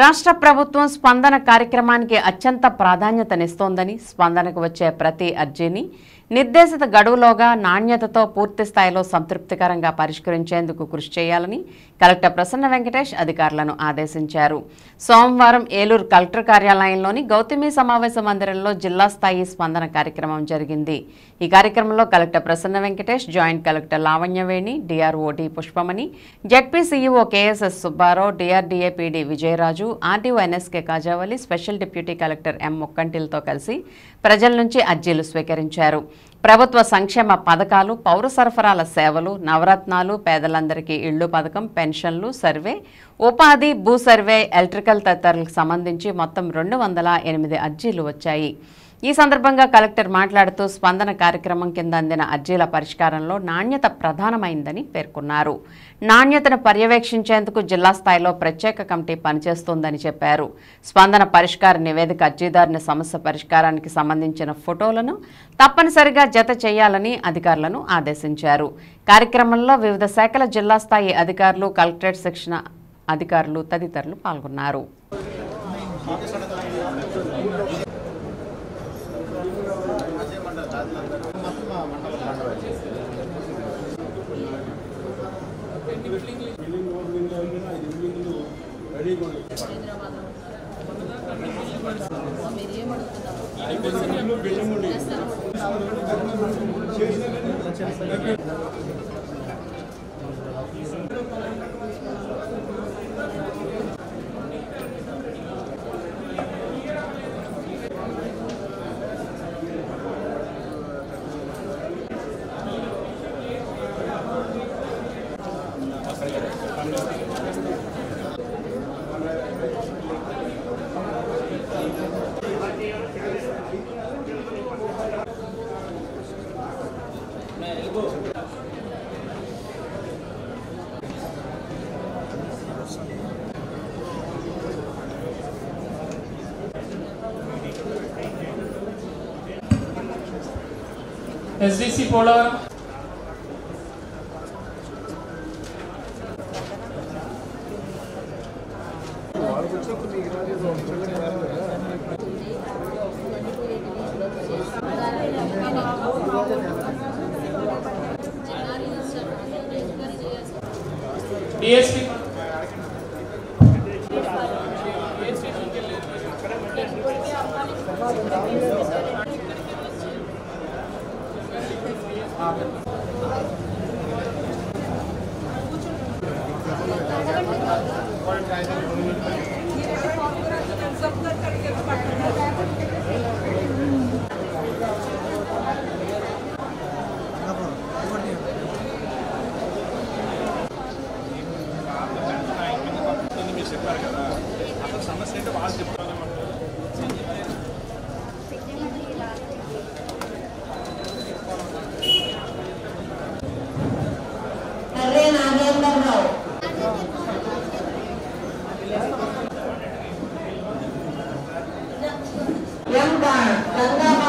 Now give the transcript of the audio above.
రాష్ట్ర ప్రభుత్వం స్పందన కార్యక్రమానికి అత్యంత ప్రాధాన్యతనిస్తోందని, స్పందనకు వచ్చే ప్రతి అర్జీని నిర్దేశిత గడువులోగా నాణ్యతతో పూర్తి స్థాయిలో సంతృప్తికరంగా పరిష్కరించేందుకు కృషి చేయాలని కలెక్టర్ ప్రసన్న వెంకటేష్ అధికారులను ఆదేశించారు. సోమవారం ఏలూరు కలెక్టర్ కార్యాలయంలోని గౌతమి సమావేశ మందిరంలో జిల్లా స్థాయి స్పందన కార్యక్రమం జరిగింది. ఈ కార్యక్రమంలో collector Prasanna Venkatesh, joint collector Lavanyaveni, DRO D Pushpamani, ZP CEO KSS Subbarao, DRDA PD Vijayaraju, RDO NSK Kajavali, special deputy collector M ముక్కంటిలతో కలిసి ప్రజల నుంచి అర్జీలు స్వీకరించారు. ప్రభుత్వ సంక్షేమ పథకాలు, పౌర సరఫరాల సేవలు, నవరత్నాలు, పేదలందరికీ ఇళ్లు పథకం, పెన్షన్లు, సర్వే, ఉపాధి, భూ సర్వే, ఎలక్ట్రికల్ తదితరులకు సంబంధించి మొత్తం 208 అర్జీలు వచ్చాయి. ఈ సందర్భంగా కలెక్టర్ మాట్లాడుతూ స్పందన కార్యక్రమం కింద అందిన అర్జీల పరిష్కారంలో నాణ్యత ప్రధానమైందని పేర్కొన్నారు. నాణ్యతను పర్యవేక్షించేందుకు జిల్లా స్థాయిలో ప్రత్యేక కమిటీ పనిచేస్తోందని చెప్పారు. స్పందన పరిష్కార నివేదిక అర్జీదారుని సమస్య పరిష్కారానికి సంబంధించిన ఫోటోలను తప్పనిసరిగా జత చేయాలని అధికారులను ఆదేశించారు. కార్యక్రమంలో వివిధ శాఖల జిల్లా స్థాయి అధికారులు, కలెక్టరేట్ శిక్షణ అధికారులు తదితరులు పాల్గొన్నారు. SDC Polar, DSP Yang